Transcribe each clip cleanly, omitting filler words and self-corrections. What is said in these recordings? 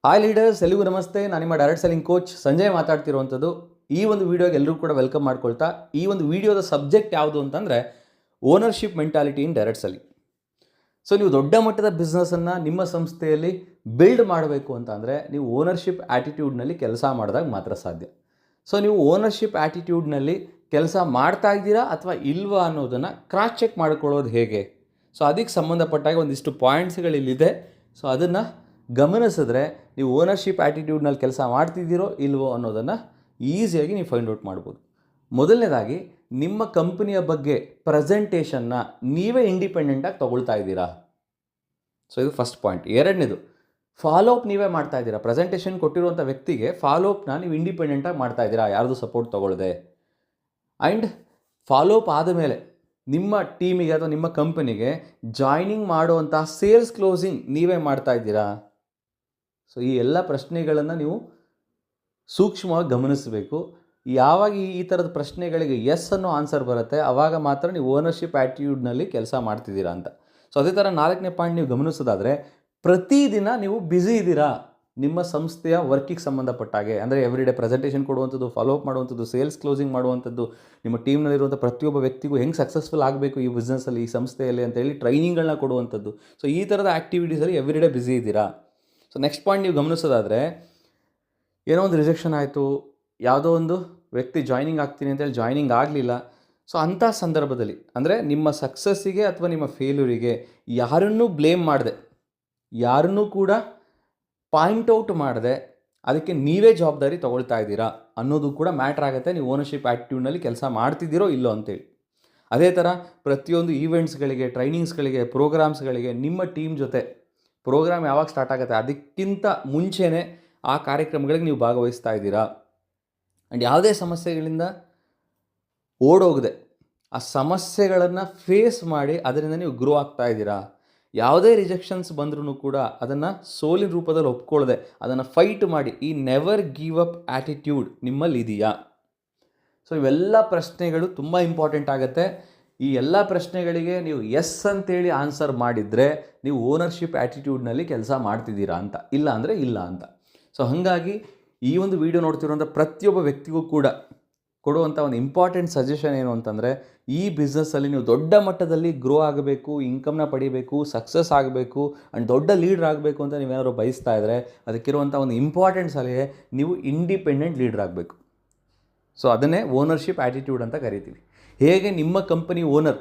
Hi leaders, ಎಲ್ಲರಿಗೂ ನಮಸ್ತೆ. ನಾನು ನಿಮ್ಮ ಡೈರೆಕ್ಟ್ ಸೆಲ್ಲಿಂಗ್ ಕೋಚ್ ಸಂಜಯ್ ಮಾತಾಡ್ತಿರುವಂಥದ್ದು. ಈ ಒಂದು ವೀಡಿಯೋಗೆ ಎಲ್ಲರೂ ಕೂಡ ವೆಲ್ಕಮ್ ಮಾಡ್ಕೊಳ್ತಾ, ಈ ಒಂದು ವೀಡಿಯೋದ ಸಬ್ಜೆಕ್ಟ್ ಯಾವುದು ಅಂತಂದರೆ ownership mentality in direct selling. So ನೀವು ದೊಡ್ಡ ಮಟ್ಟದ ಬಿಸ್ನೆಸ್ಸನ್ನು ನಿಮ್ಮ ಸಂಸ್ಥೆಯಲ್ಲಿ ಬಿಲ್ಡ್ ಮಾಡಬೇಕು ಅಂತ ಅಂದರೆ ನೀವು ಓನರ್ಶಿಪ್ ಆ್ಯಟಿಟ್ಯೂಡ್ನಲ್ಲಿ ಕೆಲಸ ಮಾಡಿದಾಗ ಮಾತ್ರ ಸಾಧ್ಯ. ಸೊ ನೀವು ಓನರ್ಶಿಪ್ ಆ್ಯಟಿಟ್ಯೂಡ್ನಲ್ಲಿ ಕೆಲಸ ಮಾಡ್ತಾ ಇದ್ದೀರಾ ಅಥವಾ ಇಲ್ವಾ ಅನ್ನೋದನ್ನು ಕ್ರಾಸ್ ಚೆಕ್ ಮಾಡ್ಕೊಳ್ಳೋದು ಹೇಗೆ? ಸೊ ಅದಕ್ಕೆ ಸಂಬಂಧಪಟ್ಟಾಗ ಒಂದಿಷ್ಟು ಪಾಯಿಂಟ್ಸ್ಗಳಿಲ್ಲಿದೆ. ಸೊ ಅದನ್ನು ಗಮನಿಸಿದ್ರೆ ನೀವು ಓನರ್ಶಿಪ್ ಆ್ಯಟಿಟ್ಯೂಡ್ನಲ್ಲಿ ಕೆಲಸ ಮಾಡ್ತಿದ್ದೀರೋ ಇಲ್ವೋ ಅನ್ನೋದನ್ನು ಈಸಿಯಾಗಿ ನೀವು ಫೈಂಡ್ ಔಟ್ ಮಾಡ್ಬೋದು. ಮೊದಲನೇದಾಗಿ, ನಿಮ್ಮ ಕಂಪನಿಯ ಬಗ್ಗೆ ಪ್ರೆಸೆಂಟೇಷನ್ನ ನೀವೇ ಇಂಡಿಪೆಂಡೆಂಟಾಗಿ ತೊಗೊಳ್ತಾ ಇದ್ದೀರಾ? ಸೊ ಇದು ಫಸ್ಟ್ ಪಾಯಿಂಟ್. ಎರಡನೇದು, ಫಾಲೋಅಪ್ ನೀವೇ ಮಾಡ್ತಾ ಇದ್ದೀರಾ. ಪ್ರೆಸೆಂಟೇಷನ್ ಕೊಟ್ಟಿರುವಂಥ ವ್ಯಕ್ತಿಗೆ ಫಾಲೋಅಪ್ನ ನೀವು ಇಂಡಿಪೆಂಡೆಂಟಾಗಿ ಮಾಡ್ತಾ ಇದ್ದೀರಾ, ಯಾರ್ದು ಸಪೋರ್ಟ್ ತೊಗೊಳ್ಳದೆ. ಆ್ಯಂಡ್ ಫಾಲೋಅಪ್ ಆದಮೇಲೆ ನಿಮ್ಮ ಟೀಮಿಗೆ ಅಥವಾ ನಿಮ್ಮ ಕಂಪನಿಗೆ ಜಾಯ್ನಿಂಗ್ ಮಾಡುವಂಥ ಸೇಲ್ಸ್ ಕ್ಲೋಸಿಂಗ್ ನೀವೇ ಮಾಡ್ತಾ ಇದ್ದೀರಾ? ಸೊ ಈ ಎಲ್ಲ ಪ್ರಶ್ನೆಗಳನ್ನು ನೀವು ಸೂಕ್ಷ್ಮವಾಗಿ ಗಮನಿಸಬೇಕು. ಯಾವಾಗ ಈ ಥರದ ಪ್ರಶ್ನೆಗಳಿಗೆ ಎಸ್ ಅನ್ನೋ ಆನ್ಸರ್ ಬರುತ್ತೆ, ಆವಾಗ ಮಾತ್ರ ನೀವು ಓನರ್ಶಿಪ್ ಆ್ಯಟಿಟ್ಯೂಡ್ನಲ್ಲಿ ಕೆಲಸ ಮಾಡ್ತಿದ್ದೀರಾ ಅಂತ. ಸೊ ಅದೇ ಥರ 4ನೇ ಪಾಯಿಂಟ್ ನೀವು ಗಮನಿಸೋದಾದರೆ, ಪ್ರತಿದಿನ ನೀವು ಬ್ಯುಸಿ ಇದ್ದೀರಾ ನಿಮ್ಮ ಸಂಸ್ಥೆಯ ವರ್ಕಿಗೆ ಸಂಬಂಧಪಟ್ಟಾಗೆ. ಅಂದರೆ ಎವ್ರಿ ಡೇ ಪ್ರೆಸೆಂಟೇಷನ್ ಕೊಡುವಂಥದ್ದು, ಫಾಲೋಅಪ್ ಮಾಡುವಂಥದ್ದು, ಸೇಲ್ಸ್ ಕ್ಲೋಸಿಂಗ್ ಮಾಡುವಂಥದ್ದು, ನಿಮ್ಮ ಟೀಮ್ನಲ್ಲಿರುವಂಥ ಪ್ರತಿಯೊಬ್ಬ ವ್ಯಕ್ತಿಗೂ ಹೆಂಗೆ ಸಕ್ಸಸ್ಫುಲ್ ಆಗಬೇಕು ಈ ಬಿಸ್ನೆಸ್ಸಲ್ಲಿ, ಈ ಸಂಸ್ಥೆಯಲ್ಲಿ ಅಂತೇಳಿ ಟ್ರೈನಿಂಗ್ಗಳನ್ನ ಕೊಡುವಂಥದ್ದು. ಸೊ ಈ ಥರದ ಆ್ಯಕ್ಟಿವಿಟೀಸಲ್ಲಿ ಎವ್ರಿ ಡೇ ಬ್ಯುಸಿ ಇದ್ದೀರಾ? ಸೊ ನೆಕ್ಸ್ಟ್ ಪಾಯಿಂಟ್ ನೀವು ಗಮನಿಸೋದಾದರೆ, ಏನೋ ಒಂದು ರಿಜೆಕ್ಷನ್ ಆಯಿತು, ಯಾವುದೋ ಒಂದು ವ್ಯಕ್ತಿ ಜಾಯ್ನಿಂಗ್ ಆಗ್ತೀನಿ ಅಂತೇಳಿ ಜಾಯ್ನಿಂಗ್ ಆಗಲಿಲ್ಲ. ಸೊ ಅಂಥ ಸಂದರ್ಭದಲ್ಲಿ ಅಂದರೆ ನಿಮ್ಮ ಸಕ್ಸಸ್ಸಿಗೆ ಅಥವಾ ನಿಮ್ಮ ಫೇಲ್ಯೂರಿಗೆ ಯಾರನ್ನೂ ಬ್ಲೇಮ್ ಮಾಡದೆ, ಯಾರನ್ನೂ ಕೂಡ ಪಾಯಿಂಟ್ಔಟ್ ಮಾಡದೆ, ಅದಕ್ಕೆ ನೀವೇ ಜವಾಬ್ದಾರಿ ತೊಗೊಳ್ತಾ ಇದ್ದೀರಾ ಅನ್ನೋದು ಕೂಡ ಮ್ಯಾಟ್ರ್ ಆಗುತ್ತೆ, ನೀವು ಓನರ್ಶಿಪ್ ಆ್ಯಟಿಟ್ಯೂಡ್ನಲ್ಲಿ ಕೆಲಸ ಮಾಡ್ತಿದ್ದೀರೋ ಇಲ್ಲೋ ಅಂತೇಳಿ. ಅದೇ ಥರ ಪ್ರತಿಯೊಂದು ಈವೆಂಟ್ಸ್ಗಳಿಗೆ, ಟ್ರೈನಿಂಗ್ಸ್ಗಳಿಗೆ, ಪ್ರೋಗ್ರಾಮ್ಸ್ಗಳಿಗೆ ನಿಮ್ಮ ಟೀಮ್ ಜೊತೆ ಪ್ರೋಗ್ರಾಮ್ ಯಾವಾಗ ಸ್ಟಾರ್ಟ್ ಆಗುತ್ತೆ ಅದಕ್ಕಿಂತ ಮುಂಚೆನೇ ಆ ಕಾರ್ಯಕ್ರಮಗಳಿಗೆ ನೀವು ಭಾಗವಹಿಸ್ತಾ ಇದ್ದೀರಾ. ಆ್ಯಂಡ್ ಯಾವುದೇ ಸಮಸ್ಯೆಗಳಿಂದ ಓಡೋಗದೆ ಆ ಸಮಸ್ಯೆಗಳನ್ನು ಫೇಸ್ ಮಾಡಿ ಅದರಿಂದ ನೀವು ಗ್ರೋ ಆಗ್ತಾ ಇದ್ದೀರಾ. ಯಾವುದೇ ರಿಜೆಕ್ಷನ್ಸ್ ಬಂದ್ರೂ ಕೂಡ ಅದನ್ನು ಸೋಲಿನ ರೂಪದಲ್ಲಿ ಒಪ್ಕೊಳ್ಳದೆ ಅದನ್ನು ಫೈಟ್ ಮಾಡಿ ಈ ನೆವರ್ ಗಿವ್ ಅಪ್ ಆ್ಯಟಿಟ್ಯೂಡ್ ನಿಮ್ಮಲ್ಲಿ ಇದೆಯಾ? ಸೊ ಇವೆಲ್ಲ ಪ್ರಶ್ನೆಗಳು ತುಂಬ ಇಂಪಾರ್ಟೆಂಟ್ ಆಗುತ್ತೆ. ಈ ಎಲ್ಲ ಪ್ರಶ್ನೆಗಳಿಗೆ ನೀವು ಎಸ್ ಅಂತೇಳಿ ಆನ್ಸರ್ ಮಾಡಿದರೆ ನೀವು ಓನರ್ಶಿಪ್ ಆ್ಯಟಿಟ್ಯೂಡ್ನಲ್ಲಿ ಕೆಲಸ ಮಾಡ್ತಿದ್ದೀರಾ ಅಂತ, ಇಲ್ಲ ಅಂದರೆ ಇಲ್ಲ ಅಂತ. ಸೊ ಹಾಗಾಗಿ ಈ ಒಂದು ವಿಡಿಯೋ ನೋಡ್ತಿರುವಂಥ ಪ್ರತಿಯೊಬ್ಬ ವ್ಯಕ್ತಿಗೂ ಕೂಡ ಕೊಡುವಂಥ ಒಂದು ಇಂಪಾರ್ಟೆಂಟ್ ಸಜೆಷನ್ ಏನು ಅಂತಂದರೆ, ಈ ಬಿಸ್ನೆಸ್ಸಲ್ಲಿ ನೀವು ದೊಡ್ಡ ಮಟ್ಟದಲ್ಲಿ ಗ್ರೋ ಆಗಬೇಕು, ಇನ್ಕಮ್ನ ಪಡಿಬೇಕು, ಸಕ್ಸಸ್ ಆಗಬೇಕು ಆ್ಯಂಡ್ ದೊಡ್ಡ ಲೀಡ್ರ್ ಆಗಬೇಕು ಅಂತ ನೀವೇನಾದ್ರು ಬಯಸ್ತಾ ಇದ್ದರೆ ಅದಕ್ಕಿರುವಂಥ ಒಂದು ಇಂಪಾರ್ಟೆಂಟ್ ಸಲಹೆ, ನೀವು ಇಂಡಿಪೆಂಡೆಂಟ್ ಲೀಡ್ರ್ ಆಗಬೇಕು. ಸೊ ಅದನ್ನೇ ಓನರ್ಶಿಪ್ ಆ್ಯಟಿಟ್ಯೂಡ್ ಅಂತ ಕರಿತೀವಿ. ಹೇಗೆ ನಿಮ್ಮ ಕಂಪನಿ ಓನರ್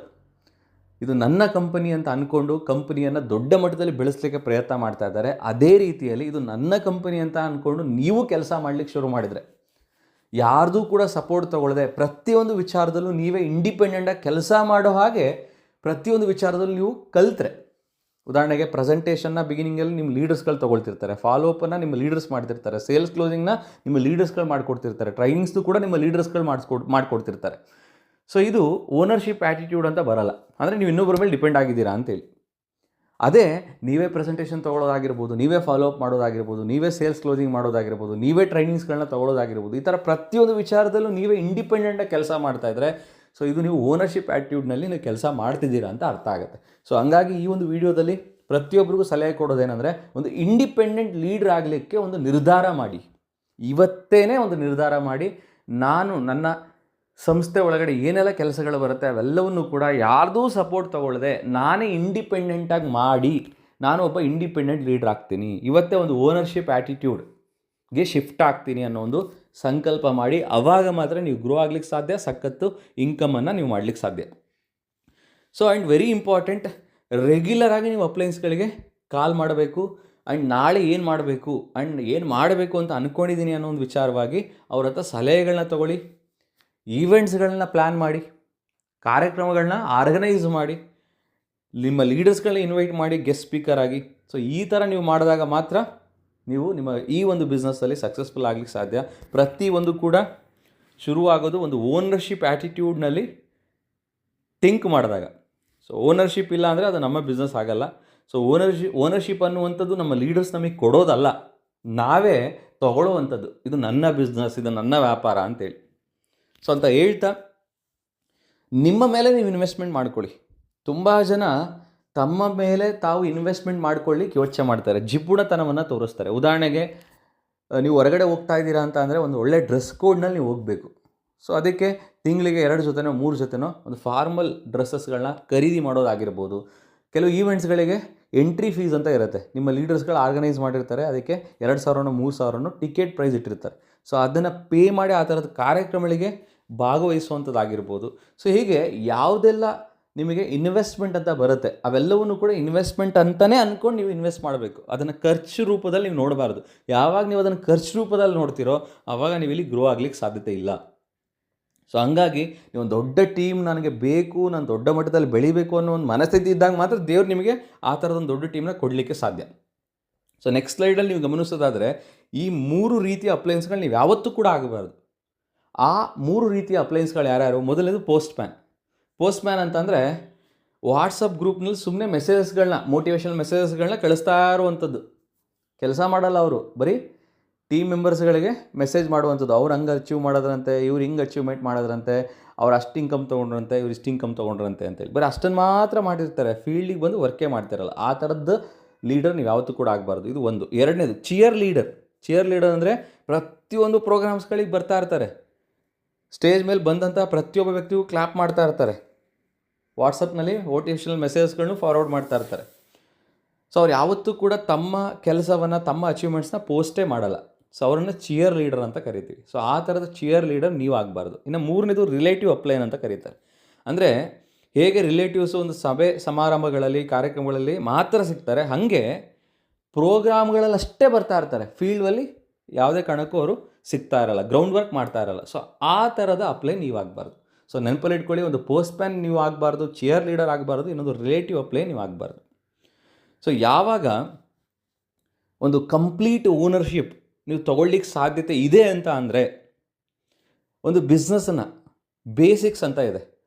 ಇದು ನನ್ನ ಕಂಪನಿ ಅಂತ ಅಂದ್ಕೊಂಡು ಕಂಪನಿಯನ್ನು ದೊಡ್ಡ ಮಟ್ಟದಲ್ಲಿ ಬೆಳೆಸಲಿಕ್ಕೆ ಪ್ರಯತ್ನ ಮಾಡ್ತಾ ಇದ್ದಾರೆ, ಅದೇ ರೀತಿಯಲ್ಲಿ ಇದು ನನ್ನ ಕಂಪನಿ ಅಂತ ಅಂದ್ಕೊಂಡು ನೀವು ಕೆಲಸ ಮಾಡಲಿಕ್ಕೆ ಶುರು ಮಾಡಿದರೆ, ಯಾರ್ದೂ ಕೂಡ ಸಪೋರ್ಟ್ ತೊಗೊಳ್ಳದೆ ಪ್ರತಿಯೊಂದು ವಿಚಾರದಲ್ಲೂ ನೀವೇ ಇಂಡಿಪೆಂಡೆಂಟಾಗಿ ಕೆಲಸ ಮಾಡೋ ಹಾಗೆ ಪ್ರತಿಯೊಂದು ವಿಚಾರದಲ್ಲೂ ನೀವು ಕಲಿತ್ರೆ, ಉದಾಹರಣೆಗೆ ಪ್ರೆಸೆಂಟೇಷನ್ನ ಬಿಗಿನಿಂಗಲ್ಲಿ ನಿಮ್ಮ ಲೀಡರ್ಸ್ಗಳು ತೊಗೊಳ್ತಿರ್ತಾರೆ, ಫಾಲೋಅಪ್ಪನ್ನು ನಿಮ್ಮ ಲೀಡರ್ಸ್ ಮಾಡ್ತಿರ್ತಾರೆ, ಸೇಲ್ಸ್ ಕ್ಲೋಸಿಂಗ್ನ ನಿಮ್ಮ ಲೀಡರ್ಸ್ಗಳು ಮಾಡಿಕೊಡ್ತಿರ್ತಾರೆ, ಟ್ರೈನಿಂಗ್ಸ್ದು ಕೂಡ ನಿಮ್ಮ ಲೀಡರ್ಸ್ಗಳು ಮಾಡಿಕೊಡ್ತಿರ್ತಾರೆ. ಸೊ ಇದು ಓನರ್ಶಿಪ್ ಆ್ಯಟಿಟ್ಯೂಡ್ ಅಂತ ಬರಲ್ಲ. ಅಂದರೆ ನೀವು ಇನ್ನೊಬ್ಬರ ಮೇಲೆ ಡಿಪೆಂಡ್ ಆಗಿದ್ದೀರಾ ಅಂತೇಳಿ. ಅದೇ ನೀವೇ ಪ್ರೆಸೆಂಟೇಷನ್ ತೊಗೊಳ್ಳೋದಾಗಿರ್ಬೋದು, ನೀವೇ ಫಾಲೋಅಪ್ ಮಾಡೋದಾಗಿರ್ಬೋದು, ನೀವೇ ಸೇಲ್ಸ್ ಕ್ಲೋಸಿಂಗ್ ಮಾಡೋದಾಗಿರ್ಬೋದು, ನೀವೇ ಟ್ರೈನಿಂಗ್ಸ್ಗಳನ್ನ ತೊಗೊಳ್ಳೋದಾಗಿರ್ಬೋದು, ಈ ಥರ ಪ್ರತಿಯೊಂದು ವಿಚಾರದಲ್ಲೂ ನೀವೇ ಇಂಡಿಪೆಂಡೆಂಟಾಗಿ ಕೆಲಸ ಮಾಡ್ತಾಯಿದ್ರೆ, ಸೊ ಇದು ನೀವು ಓನರ್ಶಿಪ್ ಆ್ಯಟಿಟ್ಯೂಡ್ನಲ್ಲಿ ನೀವು ಕೆಲಸ ಮಾಡ್ತಿದ್ದೀರಾ ಅಂತ ಅರ್ಥ ಆಗುತ್ತೆ. ಸೊ ಹಂಗಾಗಿ ಈ ಒಂದು ವಿಡಿಯೋದಲ್ಲಿ ಪ್ರತಿಯೊಬ್ಬರಿಗೂ ಸಲಹೆ ಕೊಡೋದೇನೆಂದರೆ, ಒಂದು ಇಂಡಿಪೆಂಡೆಂಟ್ ಲೀಡ್ರ್ ಆಗಲಿಕ್ಕೆ ಒಂದು ನಿರ್ಧಾರ ಮಾಡಿ. ಇವತ್ತೇ ಒಂದು ನಿರ್ಧಾರ ಮಾಡಿ, ನಾನು ನನ್ನ ಸಂಸ್ಥೆ ಒಳಗಡೆ ಏನೆಲ್ಲ ಕೆಲಸಗಳು ಬರುತ್ತೆ ಅವೆಲ್ಲವನ್ನೂ ಕೂಡ ಯಾರ್ದೂ ಸಪೋರ್ಟ್ ತೊಗೊಳ್ಳದೆ ನಾನೇ ಇಂಡಿಪೆಂಡೆಂಟಾಗಿ ಮಾಡಿ ನಾನು ಒಬ್ಬ ಇಂಡಿಪೆಂಡೆಂಟ್ ಲೀಡ್ರ್ ಆಗ್ತೀನಿ, ಇವತ್ತೇ ಒಂದು ಓನರ್ಶಿಪ್ ಆ್ಯಟಿಟ್ಯೂಡ್ಗೆ ಶಿಫ್ಟ್ ಆಗ್ತೀನಿ ಅನ್ನೋ ಒಂದು ಸಂಕಲ್ಪ ಮಾಡಿ. ಆವಾಗ ಮಾತ್ರ ನೀವು ಗ್ರೋ ಆಗ್ಲಿಕ್ಕೆ ಸಾಧ್ಯ, ಸಖತ್ತು ಇನ್ಕಮನ್ನು ನೀವು ಮಾಡಲಿಕ್ಕೆ ಸಾಧ್ಯ. ಸೊ ಆ್ಯಂಡ್ ವೆರಿ ಇಂಪಾರ್ಟೆಂಟ್, ರೆಗ್ಯುಲರಾಗಿ ನೀವು ಅಪ್ಲೈನ್ಸ್ಗಳಿಗೆ ಕಾಲ್ ಮಾಡಬೇಕು. ಆ್ಯಂಡ್ ನಾಳೆ ಏನು ಮಾಡಬೇಕು ಆ್ಯಂಡ್ ಏನು ಮಾಡಬೇಕು ಅಂತ ಅಂದ್ಕೊಂಡಿದ್ದೀನಿ ಅನ್ನೋ ಒಂದು ವಿಚಾರವಾಗಿ ಅವ್ರ ಹತ್ರ ಸಲಹೆಗಳನ್ನ ತೊಗೊಳ್ಳಿ. ಈವೆಂಟ್ಸ್ಗಳನ್ನ ಪ್ಲ್ಯಾನ್ ಮಾಡಿ, ಕಾರ್ಯಕ್ರಮಗಳನ್ನ ಆರ್ಗನೈಸ್ ಮಾಡಿ, ನಿಮ್ಮ ಲೀಡರ್ಸ್ಗಳನ್ನ ಇನ್ವೈಟ್ ಮಾಡಿ ಗೆಸ್ಟ್ ಸ್ಪೀಕರ್ ಆಗಿ. ಸೊ ಈ ಥರ ನೀವು ಮಾಡಿದಾಗ ಮಾತ್ರ ನೀವು ನಿಮ್ಮ ಈ ಒಂದು ಬಿಸ್ನೆಸ್ಸಲ್ಲಿ ಸಕ್ಸಸ್ಫುಲ್ ಆಗಲಿಕ್ಕೆ ಸಾಧ್ಯ. ಪ್ರತಿಯೊಂದು ಕೂಡ ಶುರುವಾಗೋದು ಒಂದು ಓನರ್ಶಿಪ್ ಆ್ಯಟಿಟ್ಯೂಡ್ನಲ್ಲಿ ಥಿಂಕ್ ಮಾಡಿದಾಗ. ಸೊ ಓನರ್ಶಿಪ್ ಇಲ್ಲ ಅಂದರೆ ಅದು ನಮ್ಮ ಬಿಸ್ನೆಸ್ ಆಗಲ್ಲ. ಸೊ ಓನರ್ಶಿಪ್ ಅನ್ನುವಂಥದ್ದು ನಮ್ಮ ಲೀಡರ್ಸ್ ನಮಗೆ ಕೊಡೋದಲ್ಲ, ನಾವೇ ತಗೊಳ್ಳೋವಂಥದ್ದು. ಇದು ನನ್ನ ಬಿಸ್ನೆಸ್, ಇದು ನನ್ನ ವ್ಯಾಪಾರ ಅಂತೇಳಿ. ಸೊ ಅಂತ ಹೇಳ್ತಾ ನಿಮ್ಮ ಮೇಲೆ ನೀವು ಇನ್ವೆಸ್ಟ್ಮೆಂಟ್ ಮಾಡ್ಕೊಳ್ಳಿ. ತುಂಬ ಜನ ತಮ್ಮ ಮೇಲೆ ತಾವು ಇನ್ವೆಸ್ಟ್ಮೆಂಟ್ ಮಾಡ್ಕೊಳ್ಳಿಕ್ಕೆ ಯೋಚನೆ ಮಾಡ್ತಾರೆ, ಜಿಪುಣತನವನ್ನು ತೋರಿಸ್ತಾರೆ. ಉದಾಹರಣೆಗೆ ನೀವು ಹೊರಗಡೆ ಹೋಗ್ತಾ ಇದ್ದೀರಾ ಅಂತ ಅಂದರೆ ಒಂದು ಒಳ್ಳೆ ಡ್ರೆಸ್ ಕೋಡ್ನಲ್ಲಿ ನೀವು ಹೋಗಬೇಕು. ಸೊ ಅದಕ್ಕೆ ತಿಂಗಳಿಗೆ 2 ಜೊತೆನೋ 3 ಜೊತೆನೋ ಒಂದು ಫಾರ್ಮಲ್ ಡ್ರೆಸ್ಸಸ್ಗಳನ್ನ ಖರೀದಿ ಮಾಡೋದಾಗಿರ್ಬೋದು. ಕೆಲವು ಈವೆಂಟ್ಸ್ಗಳಿಗೆ ಎಂಟ್ರಿ ಫೀಸ್ ಅಂತ ಇರುತ್ತೆ, ನಿಮ್ಮ ಲೀಡರ್ಸ್ಗಳು ಆರ್ಗನೈಸ್ ಮಾಡಿರ್ತಾರೆ, ಅದಕ್ಕೆ 2,000ನೋ 3,000ನೋ ಟಿಕೆಟ್ ಪ್ರೈಸ್ ಇಟ್ಟಿರ್ತಾರೆ. ಸೊ ಅದನ್ನು ಪೇ ಮಾಡಿ ಆ ಥರದ ಕಾರ್ಯಕ್ರಮಗಳಿಗೆ ಭಾಗವಹಿಸುವಂಥದ್ದಾಗಿರ್ಬೋದು. ಸೊ ಹೀಗೆ ಯಾವುದೆಲ್ಲ ನಿಮಗೆ ಇನ್ವೆಸ್ಟ್ಮೆಂಟ್ ಅಂತ ಬರುತ್ತೆ ಅವೆಲ್ಲವನ್ನೂ ಕೂಡ ಇನ್ವೆಸ್ಟ್ಮೆಂಟ್ ಅಂತಲೇ ಅಂದ್ಕೊಂಡು ನೀವು ಇನ್ವೆಸ್ಟ್ ಮಾಡಬೇಕು. ಅದನ್ನು ಖರ್ಚು ರೂಪದಲ್ಲಿ ನೀವು ನೋಡಬಾರ್ದು. ಯಾವಾಗ ನೀವು ಅದನ್ನು ಖರ್ಚು ರೂಪದಲ್ಲಿ ನೋಡ್ತೀರೋ ಆವಾಗ ನೀವು ಇಲ್ಲಿ ಗ್ರೋ ಆಗಲಿಕ್ಕೆ ಸಾಧ್ಯತೆ ಇಲ್ಲ. ಸೊ ಹಂಗಾಗಿ ನೀವು ಒಂದು ದೊಡ್ಡ ಟೀಮ್ ನನಗೆ ಬೇಕು, ನಾನು ದೊಡ್ಡ ಮಟ್ಟದಲ್ಲಿ ಬೆಳಿಬೇಕು ಅನ್ನೋ ಒಂದು ಮನಸ್ಥಿತಿ ಇದ್ದಾಗ ಮಾತ್ರ ದೇವ್ರು ನಿಮಗೆ ಆ ಥರದೊಂದು ದೊಡ್ಡ ಟೀಮ್ನ ಕೊಡಲಿಕ್ಕೆ ಸಾಧ್ಯ. ಸೊ ನೆಕ್ಸ್ಟ್ ಸ್ಲೈಡಲ್ಲಿ ನೀವು ಗಮನಿಸೋದಾದರೆ ಈ 3 ರೀತಿಯ ಅಪ್ಲೈನ್ಸ್ಗಳು ನೀವು ಯಾವತ್ತೂ ಕೂಡ ಆಗಬಾರ್ದು. ಆ 3 ರೀತಿಯ ಅಪ್ಲೈನ್ಸ್ಗಳು ಯಾರ್ಯಾರು? ಮೊದಲನೇದು ಪೋಸ್ಟ್ ಮ್ಯಾನ್ ಅಂತಂದರೆ ವಾಟ್ಸಪ್ ಗ್ರೂಪ್ನಲ್ಲಿ ಸುಮ್ಮನೆ ಮೆಸೇಜಸ್ಗಳನ್ನ, ಮೋಟಿವೇಶನಲ್ ಮೆಸೇಜಸ್ಗಳನ್ನ ಕಳಿಸ್ತಾ ಇರುವಂಥದ್ದು. ಕೆಲಸ ಮಾಡಲ್ಲ ಅವರು, ಬರೀ ಟೀಮ್ ಮೆಂಬರ್ಸ್ಗಳಿಗೆ ಮೆಸೇಜ್ ಮಾಡುವಂಥದ್ದು. ಅವ್ರು ಹಂಗೆ ಅಚೀವ್ ಮಾಡೋದ್ರಂತೆ, ಇವ್ರು ಹಿಂಗೆ ಅಚೀವ್ಮೆಂಟ್ ಮಾಡೋದ್ರಂತೆ, ಅವ್ರು ಅಷ್ಟು ಇನ್ಕಮ್ ತೊಗೊಂಡ್ರಂತೆ, ಇವ್ರು ಇಷ್ಟು ಇನ್ಕಮ್ ತೊಗೊಂಡ್ರಂತೆ ಅಂತೇಳಿ ಬರೀ ಅಷ್ಟನ್ನು ಮಾತ್ರ ಮಾಡಿರ್ತಾರೆ, ಫೀಲ್ಡಿಗೆ ಬಂದು ವರ್ಕೇ ಮಾಡ್ತಿರಲ್ಲ. ಆ ಥರದ್ದು ಲೀಡರ್ ನೀವು ಯಾವತ್ತೂ ಕೂಡ ಆಗಬಾರ್ದು. ಇದು ಒಂದು. ಎರಡನೇದು ಚಿಯರ್ ಲೀಡರ್ ಅಂದರೆ ಪ್ರತಿಯೊಂದು ಪ್ರೋಗ್ರಾಮ್ಸ್ಗಳಿಗೆ ಬರ್ತಾ ಇರ್ತಾರೆ, ಸ್ಟೇಜ್ ಮೇಲೆ ಬಂದಂಥ ಪ್ರತಿಯೊಬ್ಬ ವ್ಯಕ್ತಿಗೂ ಕ್ಲಾಪ್ ಮಾಡ್ತಾ ಇರ್ತಾರೆ, ವಾಟ್ಸಪ್ನಲ್ಲಿ ಮೋಟಿವೇಶನಲ್ ಮೆಸೇಜಸ್ಗಳನ್ನು ಫಾರ್ವರ್ಡ್ ಮಾಡ್ತಾ ಇರ್ತಾರೆ. ಸೊ ಅವ್ರು ಯಾವತ್ತೂ ಕೂಡ ತಮ್ಮ ಕೆಲಸವನ್ನು, ತಮ್ಮ ಅಚೀವ್ಮೆಂಟ್ಸ್ನ ಪೋಸ್ಟೇ ಮಾಡಲ್ಲ. ಸೊ ಅವರನ್ನು ಚಿಯರ್ ಲೀಡರ್ ಅಂತ ಕರಿತೀವಿ. ಸೊ ಆ ಥರದ ಚಿಯರ್ ಲೀಡರ್ ನೀವು ಆಗಬಾರ್ದು. ಇನ್ನು ಮೂರನೇದು ರಿಲೇಟಿವ್ ಅಪ್ಲೈನ್ ಅಂತ ಕರೀತಾರೆ. ಅಂದರೆ ಹೇಗೆ ರಿಲೇಟಿವ್ಸು ಒಂದು ಸಭೆ ಸಮಾರಂಭಗಳಲ್ಲಿ, ಕಾರ್ಯಕ್ರಮಗಳಲ್ಲಿ ಮಾತ್ರ ಸಿಗ್ತಾರೆ, ಹಾಗೆ ಪ್ರೋಗ್ರಾಮ್ಗಳಲ್ಲಿ ಅಷ್ಟೇ ಬರ್ತಾ ಇರ್ತಾರೆ, ಫೀಲ್ಡಲ್ಲಿ ಯಾವುದೇ ಕಾರಣಕ್ಕೂ ಅವರು ಸಿಗ್ತಾ ಇರಲ್ಲ, ಗ್ರೌಂಡ್ ವರ್ಕ್ ಮಾಡ್ತಾ ಇರಲ್ಲ. ಸೊ ಆ ಥರದ ಅಪ್ಲೈ ನೀವು ಆಗಬಾರ್ದು. ಸೊ ನೆನಪಲ್ಲಿ ಇಟ್ಕೊಳ್ಳಿ, ಒಂದು ಪೋಸ್ಟ್ ಮ್ಯಾನ್ ನೀವು ಆಗಬಾರ್ದು, ಚಿಯರ್ ಲೀಡರ್ ಆಗಬಾರ್ದು, ಇನ್ನೊಂದು ರಿಲೇಟಿವ್ ಅಪ್ಲೈ ನೀವು ಆಗಬಾರ್ದು. ಸೊ ಯಾವಾಗ ಒಂದು ಕಂಪ್ಲೀಟ್ ಓನರ್ಶಿಪ್ ನೀವು ತೊಗೊಳ್ಲಿಕ್ಕೆ ಸಾಧ್ಯತೆ ಇದೆ ಅಂತ ಅಂದರೆ, ಒಂದು ಬಿಸ್ನೆಸ್ಸನ್ನು ಬೇಸಿಕ್ಸ್ ಅಂತ ಇದೆ,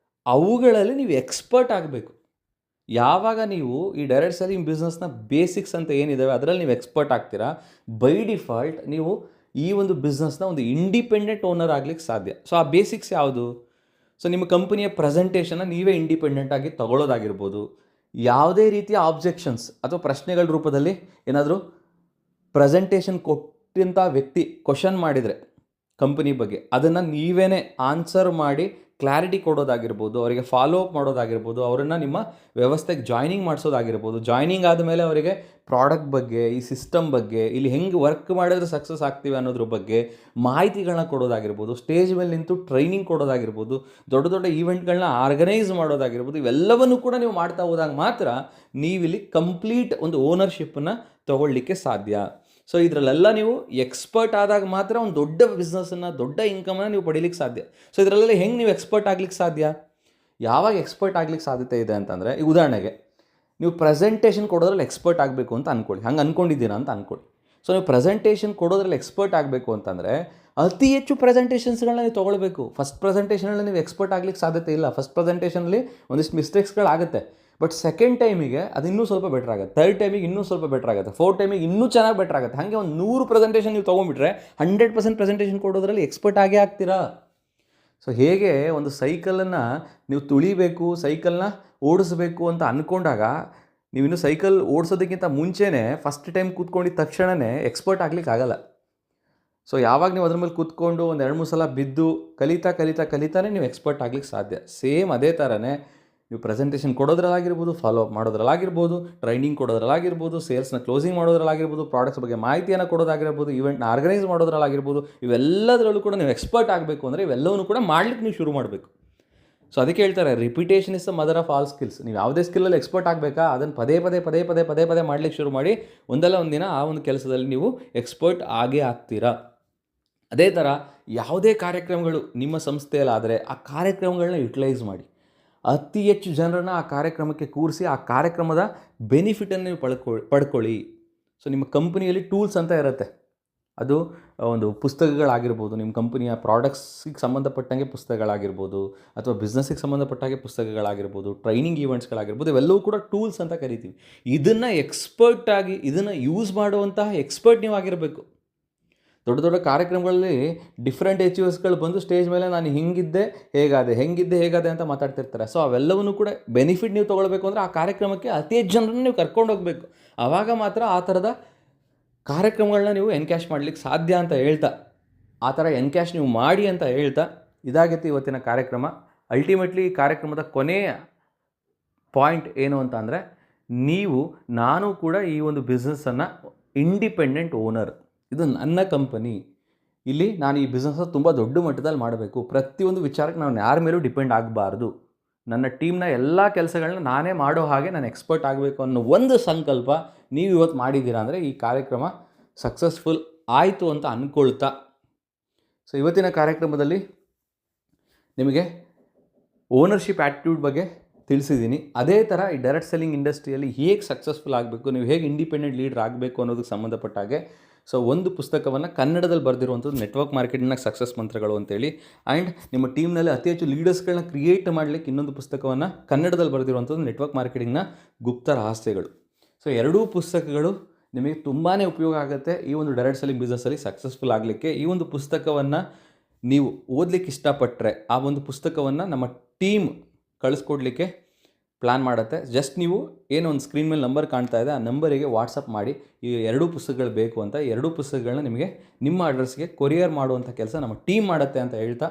ಅವುಗಳಲ್ಲಿ ನೀವು ಎಕ್ಸ್ಪರ್ಟ್ ಆಗಬೇಕು. ಯಾವಾಗ ನೀವು ಈ ಡೈರೆಕ್ಟ್ ಸೆಲ್ಲಿಂಗ್ ಬಿಸ್ನೆಸ್ನ ಬೇಸಿಕ್ಸ್ ಅಂತ ಏನಿದ್ದಾವೆ ಅದರಲ್ಲಿ ನೀವು ಎಕ್ಸ್ಪರ್ಟ್ ಆಗ್ತೀರಾ, ಬೈ ಡಿಫಾಲ್ಟ್ ನೀವು ಈ ಒಂದು ಬಿಸ್ನೆಸ್ನ ಒಂದು ಇಂಡಿಪೆಂಡೆಂಟ್ ಓನರ್ ಆಗಲಿಕ್ಕೆ ಸಾಧ್ಯ. ಸೊ ಆ ಬೇಸಿಕ್ಸ್ ಯಾವುದು? ಸೊ ನಿಮ್ಮ ಕಂಪನಿಯ ಪ್ರೆಸೆಂಟೇಷನ್ನ ನೀವೇ ಇಂಡಿಪೆಂಡೆಂಟಾಗಿ ತಗೊಳ್ಳೋದಾಗಿರ್ಬೋದು, ಯಾವುದೇ ರೀತಿಯ ಆಬ್ಜೆಕ್ಷನ್ಸ್ ಅಥವಾ ಪ್ರಶ್ನೆಗಳ ರೂಪದಲ್ಲಿ ಏನಾದರೂ ಪ್ರೆಸೆಂಟೇಷನ್ ಕೊಟ್ಟಂಥ ವ್ಯಕ್ತಿ ಕ್ವಶನ್ ಮಾಡಿದರೆ ಕಂಪನಿ ಬಗ್ಗೆ, ಅದನ್ನು ನೀವೇ ಆನ್ಸರ್ ಮಾಡಿ ಕ್ಲಾರಿಟಿ ಕೊಡೋದಾಗಿರ್ಬೋದು, ಅವರಿಗೆ ಫಾಲೋ ಅಪ್ ಮಾಡೋದಾಗಿರ್ಬೋದು, ಅವರನ್ನು ನಿಮ್ಮ ವ್ಯವಸ್ಥೆಗೆ ಜಾಯ್ನಿಂಗ್ ಮಾಡಿಸೋದಾಗಿರ್ಬೋದು, ಜಾಯ್ನಿಂಗ್ ಆದಮೇಲೆ ಅವರಿಗೆ ಪ್ರಾಡಕ್ಟ್ ಬಗ್ಗೆ, ಈ ಸಿಸ್ಟಮ್ ಬಗ್ಗೆ, ಇಲ್ಲಿ ಹೆಂಗೆ ವರ್ಕ್ ಮಾಡಿದ್ರೆ ಸಕ್ಸಸ್ ಆಗ್ತೀವಿ ಅನ್ನೋದ್ರ ಬಗ್ಗೆ ಮಾಹಿತಿಗಳನ್ನ ಕೊಡೋದಾಗಿರ್ಬೋದು, ಸ್ಟೇಜ್ ಮೇಲೆ ನಿಂತು ಟ್ರೈನಿಂಗ್ ಕೊಡೋದಾಗಿರ್ಬೋದು, ದೊಡ್ಡ ದೊಡ್ಡ ಈವೆಂಟ್ಗಳನ್ನ ಆರ್ಗನೈಸ್ ಮಾಡೋದಾಗಿರ್ಬೋದು, ಇವೆಲ್ಲವನ್ನೂ ಕೂಡ ನೀವು ಮಾಡ್ತಾ ಹೋದಾಗ ಮಾತ್ರ ನೀವಿಲ್ಲಿ ಕಂಪ್ಲೀಟ್ ಒಂದು ಓನರ್ಶಿಪ್ಪನ್ನು ತೊಗೊಳ್ಳಿಕ್ಕೆ ಸಾಧ್ಯ. ಸೊ ಇದರಲ್ಲೆಲ್ಲ ನೀವು ಎಕ್ಸ್ಪರ್ಟ್ ಆದಾಗ ಮಾತ್ರ ಒಂದು ದೊಡ್ಡ ಬಿಸ್ನೆಸ್ಸನ್ನು, ದೊಡ್ಡ ಇನ್ಕಮನ್ನು ನೀವು ಪಡೀಲಿಕ್ಕೆ ಸಾಧ್ಯ. ಸೊ ಇದರಲ್ಲೆಲ್ಲ ಹೆಂಗೆ ನೀವು ಎಕ್ಸ್ಪರ್ಟ್ ಆಗ್ಲಿಕ್ಕೆ ಸಾಧ್ಯ? ಯಾವಾಗ ಎಕ್ಸ್ಪರ್ಟ್ ಆಗ್ಲಿಕ್ಕೆ ಸಾಧ್ಯತೆ ಇದೆ ಅಂತಂದರೆ, ಈ ಉದಾಹರಣೆಗೆ ನೀವು ಪ್ರೆಸೆಂಟೇಷನ್ ಕೊಡೋದ್ರಲ್ಲಿ ಎಕ್ಸ್ಪರ್ಟ್ ಆಗಬೇಕು ಅಂತ ಅಂದ್ಕೊಳ್ಳಿ, ಹಂಗೆ ಅಂದ್ಕೊಂಡಿದ್ದೀರಾ ಅಂತ ಅಂದ್ಕೊಳ್ಳಿ. ಸೊ ನೀವು ಪ್ರೆಸೆಂಟೇಷನ್ ಕೊಡೋದ್ರಲ್ಲಿ ಎಕ್ಸ್ಪರ್ಟ್ ಆಗಬೇಕು ಅಂತಂದರೆ ಅತಿ ಹೆಚ್ಚು ಪ್ರೆಸೆಂಟೇಷನ್ಸ್ಗಳನ್ನ ನೀವು ತೊಗೊಳ್ಬೇಕು. ಫಸ್ಟ್ ಪ್ರೆಸೆಂಟೇಷನಲ್ಲಿ ನೀವು ಎಕ್ಸ್ಪರ್ಟ್ ಆಗ್ಲಿಕ್ಕೆ ಸಾಧ್ಯತೆ ಇಲ್ಲ. ಫಸ್ಟ್ ಪ್ರೆಸೆಂಟೇಷನಲ್ಲಿ ಒಂದಿಷ್ಟು ಮಿಸ್ಟೇಕ್ಸ್ಗಳಾಗುತ್ತೆ, ಬಟ್ ಸೆಕೆಂಡ್ ಟೈಮಿಗೆ ಅದು ಇನ್ನೂ ಸ್ವಲ್ಪ ಬೆಟರ್ ಆಗುತ್ತೆ, ಥರ್ಡ್ ಟೈಮಿಗೆ ಇನ್ನೂ ಸ್ವಲ್ಪ ಬೆಟರ್ ಆಗುತ್ತೆ, ಫೋರ್ತ್ ಟೈಮಿಗೆ ಇನ್ನೂ ಚೆನ್ನಾಗಿ ಬೆಟರ್ ಆಗುತ್ತೆ. ಹಾಗೆ ಒಂದು 100 ಪ್ರೆಸೆಂಟೇಷನ್ ನೀವು ತೊಗೊಂಡ್ಬಿಟ್ರೆ 100% ಪ್ರೆಸೆಂಟೇಷನ್ ಕೊಡೋದ್ರಲ್ಲಿ ಎಕ್ಸ್ಪರ್ಟ್ ಆಗೇ ಆಗ್ತೀರಾ. ಸೊ ಹೇಗೆ ಒಂದು ಸೈಕಲನ್ನು ನೀವು ತುಳಿಬೇಕು, ಸೈಕಲ್ನ ಓಡಿಸ್ಬೇಕು ಅಂತ ಅಂದ್ಕೊಂಡಾಗ ನೀವಿನ್ನು ಸೈಕಲ್ ಓಡಿಸೋದಕ್ಕಿಂತ ಮುಂಚೆನೇ ಫಸ್ಟ್ ಟೈಮ್ ಕೂತ್ಕೊಂಡಿದ್ದ ತಕ್ಷಣವೇ ಎಕ್ಸ್ಪರ್ಟ್ ಆಗ್ಲಿಕ್ಕೆ ಆಗಲ್ಲ. ಸೊ ಯಾವಾಗ ನೀವು ಅದ್ರ ಮೇಲೆ ಕೂತ್ಕೊಂಡು ಒಂದು 2-3 ಸಲ ಬಿದ್ದು ಕಲಿತಾನೆ ನೀವು ಎಕ್ಸ್ಪರ್ಟ್ ಆಗ್ಲಿಕ್ಕೆ ಸಾಧ್ಯ. ಸೇಮ್ ಅದೇ ಥರನೇ ನೀವು ಪ್ರೆಸೆಂಟೇಷನ್ ಕೊಡೋದ್ರಲ್ಲಾಗಿರ್ಬೋದು, ಫಾಲೋ ಅಪ್ ಮಾಡೋದ್ರಲ್ಲಾಗಿರ್ಬೋದು, ಟ್ರೈನಿಂಗ್ ಕೊಡೋದ್ರಲ್ಲಾಗಿರ್ಬೋದು, ಸೇಲ್ಸ್ನ ಕ್ಲೋಸಿಂಗ್ ಮಾಡೋದ್ರಲ್ಲಾಗಿರ್ಬೋದು, ಪ್ರಾಡಕ್ಟ್ಸ್ ಬಗ್ಗೆ ಮಾಹಿತಿಯನ್ನು ಕೊಡೋದಾಗಿರ್ಬೋದು, ಇವೆಂಟ್ನ ಆರ್ಗನೈಸ್ ಮಾಡೋದ್ರಲ್ಲಾಗಿರ್ಬೋದು, ಇವೆಲ್ಲದರಲ್ಲೂ ಕೂಡ ನೀವು ಎಕ್ಸ್ಪರ್ಟ್ ಆಗಬೇಕು ಅಂದರೆ ಇವೆಲ್ಲವನ್ನೂ ಕೂಡ ಮಾಡ್ಲಿಕ್ಕೆ ನೀವು ಶುರು ಮಾಡಬೇಕು. ಸೊ ಅದಕ್ಕೆ ಹೇಳ್ತಾರೆ, repetition is the mother of all skills. ನೀವು ಯಾವುದೇ ಸ್ಕಿಲ್ಲಲ್ಲಿ ಎಕ್ಸ್ಪರ್ಟ್ ಆಗಬೇಕಾ ಅದನ್ನು ಪದೇ ಮಾಡ್ಲಿಕ್ಕೆ ಶುರು ಮಾಡಿ, ಒಂದಲ್ಲ ಒಂದಿನ ಆ ಒಂದು ಕೆಲಸದಲ್ಲಿ ನೀವು ಎಕ್ಸ್ಪರ್ಟ್ ಆಗೇ ಆಗ್ತೀರಾ. ಅದೇ ಥರ ಯಾವುದೇ ಕಾರ್ಯಕ್ರಮಗಳು ನಿಮ್ಮ ಸಂಸ್ಥೆಯಲ್ಲಾದರೆ ಆ ಕಾರ್ಯಕ್ರಮಗಳನ್ನ ಯುಟಿಲೈಸ್ ಮಾಡಿ, ಅತಿ ಹೆಚ್ಚು ಜನರನ್ನು ಆ ಕಾರ್ಯಕ್ರಮಕ್ಕೆ ಕೂರಿಸಿ ಆ ಕಾರ್ಯಕ್ರಮದ ಬೆನಿಫಿಟನ್ನು ನೀವು ಪಡ್ಕೊಳ್ಳಿ. ಸೊ ನಿಮ್ಮ ಕಂಪನಿಯಲ್ಲಿ ಟೂಲ್ಸ್ ಅಂತ ಇರುತ್ತೆ, ಅದು ಒಂದು ಪುಸ್ತಕಗಳಾಗಿರ್ಬೋದು, ನಿಮ್ಮ ಕಂಪನಿಯ ಪ್ರಾಡಕ್ಟ್ಸಿಗೆ ಸಂಬಂಧಪಟ್ಟಂಗೆ ಪುಸ್ತಕಗಳಾಗಿರ್ಬೋದು, ಅಥವಾ ಬಿಸ್ನೆಸ್ಸಿಗೆ ಸಂಬಂಧಪಟ್ಟಾಗೆ ಪುಸ್ತಕಗಳಾಗಿರ್ಬೋದು, ಟ್ರೈನಿಂಗ್ ಈವೆಂಟ್ಸ್ಗಳಾಗಿರ್ಬೋದು, ಇವೆಲ್ಲವೂ ಕೂಡ ಟೂಲ್ಸ್ ಅಂತ ಕರಿತೀವಿ. ಇದನ್ನು ಎಕ್ಸ್ಪರ್ಟಾಗಿ ಇದನ್ನು ಯೂಸ್ ಮಾಡುವಂತಹ ಎಕ್ಸ್ಪರ್ಟ್ ನೀವು ಆಗಿರಬೇಕು. ದೊಡ್ಡ ದೊಡ್ಡ ಕಾರ್ಯಕ್ರಮಗಳಲ್ಲಿ ಡಿಫ್ರೆಂಟ್ ಅಚೀವರ್ಸ್ಗಳು ಬಂದು ಸ್ಟೇಜ್ ಮೇಲೆ ನಾನು ಹಿಂಗಿದ್ದೆ ಹೇಗಾದೆ ಅಂತ ಮಾತಾಡ್ತಿರ್ತಾರೆ. ಸೊ ಅವೆಲ್ಲವನ್ನೂ ಕೂಡ ಬೆನಿಫಿಟ್ ನೀವು ತೊಗೊಳ್ಬೇಕು ಅಂದರೆ ಆ ಕಾರ್ಯಕ್ರಮಕ್ಕೆ ಅತಿ ಹೆಚ್ಚು ಜನರನ್ನು ನೀವು ಕರ್ಕೊಂಡು ಹೋಗಬೇಕು. ಆವಾಗ ಮಾತ್ರ ಆ ಥರದ ಕಾರ್ಯಕ್ರಮಗಳನ್ನ ನೀವು ಎನ್ಕ್ಯಾಶ್ ಮಾಡಲಿಕ್ಕೆ ಸಾಧ್ಯ ಅಂತ ಹೇಳ್ತಾ, ಆ ಥರ ಎನ್ಕ್ಯಾಶ್ ನೀವು ಮಾಡಿ ಅಂತ ಹೇಳ್ತಾ, ಇದಾಗಿತ್ತು ಇವತ್ತಿನ ಕಾರ್ಯಕ್ರಮ. ಅಲ್ಟಿಮೇಟ್ಲಿ ಈ ಕಾರ್ಯಕ್ರಮದ ಕೊನೆಯ ಪಾಯಿಂಟ್ ಏನು ಅಂತ ಅಂದರೆ, ನಾನು ಕೂಡ ಈ ಒಂದು ಬಿಸ್ನೆಸ್ಸನ್ನು ಇಂಡಿಪೆಂಡೆಂಟ್ ಓನರ್, ಇದು ನನ್ನ ಕಂಪನಿ, ಇಲ್ಲಿ ನಾನು ಈ ಬಿಸ್ನೆಸ್ನ ತುಂಬ ದೊಡ್ಡ ಮಟ್ಟದಲ್ಲಿ ಮಾಡಬೇಕು, ಪ್ರತಿಯೊಂದು ವಿಚಾರಕ್ಕೆ ನಾನು ಯಾರ ಮೇಲೂ ಡಿಪೆಂಡ್ ಆಗಬಾರ್ದು, ನನ್ನ ಟೀಮ್ನ ಎಲ್ಲ ಕೆಲಸಗಳನ್ನ ನಾನೇ ಮಾಡೋ ಹಾಗೆ ನಾನು ಎಕ್ಸ್ಪರ್ಟ್ ಆಗಬೇಕು ಅನ್ನೋ ಒಂದು ಸಂಕಲ್ಪ ನೀವು ಇವತ್ತು ಮಾಡಿದ್ದೀರಾ ಅಂದರೆ ಈ ಕಾರ್ಯಕ್ರಮ ಸಕ್ಸಸ್ಫುಲ್ ಆಯಿತು ಅಂತ ಅಂದ್ಕೊಳ್ತಾ, ಸೊ ಇವತ್ತಿನ ಕಾರ್ಯಕ್ರಮದಲ್ಲಿ ನಿಮಗೆ ಓನರ್ಶಿಪ್ ಆ್ಯಟಿಟ್ಯೂಡ್ ಬಗ್ಗೆ ತಿಳಿಸಿದ್ದೀನಿ. ಅದೇ ಥರ ಈ ಡೈರೆಕ್ಟ್ ಸೆಲ್ಲಿಂಗ್ ಇಂಡಸ್ಟ್ರಿಯಲ್ಲಿ ಹೇಗೆ ಸಕ್ಸಸ್ಫುಲ್ ಆಗಬೇಕು, ನೀವು ಹೇಗೆ ಇಂಡಿಪೆಂಡೆಂಟ್ ಲೀಡರ್ ಆಗಬೇಕು ಅನ್ನೋದಕ್ಕೆ ಸಂಬಂಧಪಟ್ಟ ಹಾಗೆ ಸೊ ಒಂದು ಪುಸ್ತಕವನ್ನು ಕನ್ನಡದಲ್ಲಿ ಬರೆದಿರುವಂಥದ್ದು ನೆಟ್ವರ್ಕ್ ಮಾರ್ಕೆಟಿಂಗ್ನ ಸಕ್ಸಸ್ ಮಂತ್ರಗಳು ಅಂತೇಳಿ, ಆ್ಯಂಡ್ ನಿಮ್ಮ ಟೀಮ್ನಲ್ಲಿ ಅತಿ ಹೆಚ್ಚು ಲೀಡರ್ಸ್ಗಳನ್ನ ಕ್ರಿಯೇಟ್ ಮಾಡಲಿಕ್ಕೆ ಇನ್ನೊಂದು ಪುಸ್ತಕವನ್ನು ಕನ್ನಡದಲ್ಲಿ ಬರೆದಿರುವಂಥದ್ದು ನೆಟ್ವರ್ಕ್ ಮಾರ್ಕೆಟಿಂಗ್ನ ಗುಪ್ತ ರಹಸ್ಯಗಳು. ಸೊ ಎರಡೂ ಪುಸ್ತಕಗಳು ನಿಮಗೆ ತುಂಬಾ ಉಪಯೋಗ ಆಗುತ್ತೆ ಈ ಒಂದು ಡೈರೆಕ್ಟ್ ಸೆಲ್ಲಿಂಗ್ ಬಿಸ್ನೆಸ್ಸಲ್ಲಿ ಸಕ್ಸಸ್ಫುಲ್ ಆಗಲಿಕ್ಕೆ. ಈ ಒಂದು ಪುಸ್ತಕವನ್ನು ನೀವು ಓದಲಿಕ್ಕೆ ಇಷ್ಟಪಟ್ಟರೆ ಆ ಒಂದು ಪುಸ್ತಕವನ್ನು ನಮ್ಮ ಟೀಮ್ ಕಳಿಸ್ಕೊಡ್ಲಿಕ್ಕೆ ಪ್ಲ್ಯಾನ್ ಮಾಡುತ್ತೆ. ಜಸ್ಟ್ ನೀವು ಏನೋ ಒಂದು ಸ್ಕ್ರೀನ್ ಮೇಲೆ ನಂಬರ್ ಕಾಣ್ತಾ ಇದೆ, ಆ ನಂಬರಿಗೆ ವಾಟ್ಸಪ್ ಮಾಡಿ ಈ ಎರಡೂ ಪುಸ್ತಕಗಳು ಬೇಕು ಅಂತ, ಎರಡೂ ಪುಸ್ತಕಗಳನ್ನ ನಿಮಗೆ ನಿಮ್ಮ ಅಡ್ರೆಸ್ಗೆ ಕೊರಿಯರ್ ಮಾಡುವಂಥ ಕೆಲಸ ನಮ್ಮ ಟೀಮ್ ಮಾಡುತ್ತೆ ಅಂತ ಹೇಳ್ತಾ,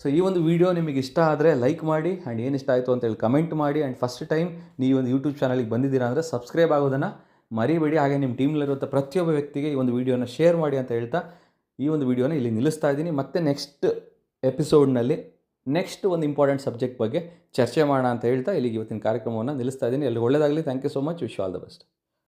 ಸೊ ಈ ಒಂದು ವಿಡಿಯೋ ನಿಮಗೆ ಇಷ್ಟ ಆದರೆ ಲೈಕ್ ಮಾಡಿ, ಆ್ಯಂಡ್ ಏನು ಇಷ್ಟ ಆಯಿತು ಅಂತೇಳಿ ಕಮೆಂಟ್ ಮಾಡಿ, ಆ್ಯಂಡ್ ಫಸ್ಟ್ ಟೈಮ್ ನೀವು ಒಂದು ಯೂಟ್ಯೂಬ್ ಚಾನಲಿಗೆ ಬಂದಿದ್ದೀರಾ ಅಂದರೆ ಸಬ್ಸ್ಕ್ರೈಬ್ ಆಗೋದನ್ನು ಮರಿಬೇಡಿ. ಹಾಗೆ ನಿಮ್ಮ ಟೀಮ್ನಲ್ಲಿರುವಂಥ ಪ್ರತಿಯೊಬ್ಬ ವ್ಯಕ್ತಿಗೆ ಈ ಒಂದು ವಿಡಿಯೋನ ಶೇರ್ ಮಾಡಿ ಅಂತ ಹೇಳ್ತಾ ಈ ಒಂದು ವಿಡಿಯೋನ ಇಲ್ಲಿ ನಿಲ್ಲಿಸ್ತಾ ಇದ್ದೀನಿ. ಮತ್ತೆ ನೆಕ್ಸ್ಟ್ ಎಪಿಸೋಡ್ನಲ್ಲಿ ನೆಕ್ಸ್ಟ್ ಒಂದು ಇಂಪಾರ್ಟೆಂಟ್ ಸಬ್ಜೆಕ್ಟ್ ಬಗ್ಗೆ ಚರ್ಚೆ ಮಾಡೋಣ ಅಂತ ಹೇಳ್ತಾ ಇಲ್ಲಿಗೆ ಇವತ್ತಿನ ಕಾರ್ಯಕ್ರಮವನ್ನು ನಿಲ್ಲಿಸ್ತಾ ಇದ್ದೀನಿ. ಎಲ್ಲರಿಗೂ ಒಳ್ಳೆಯದಾಗಲಿ. Thank you so much. Wish all the best.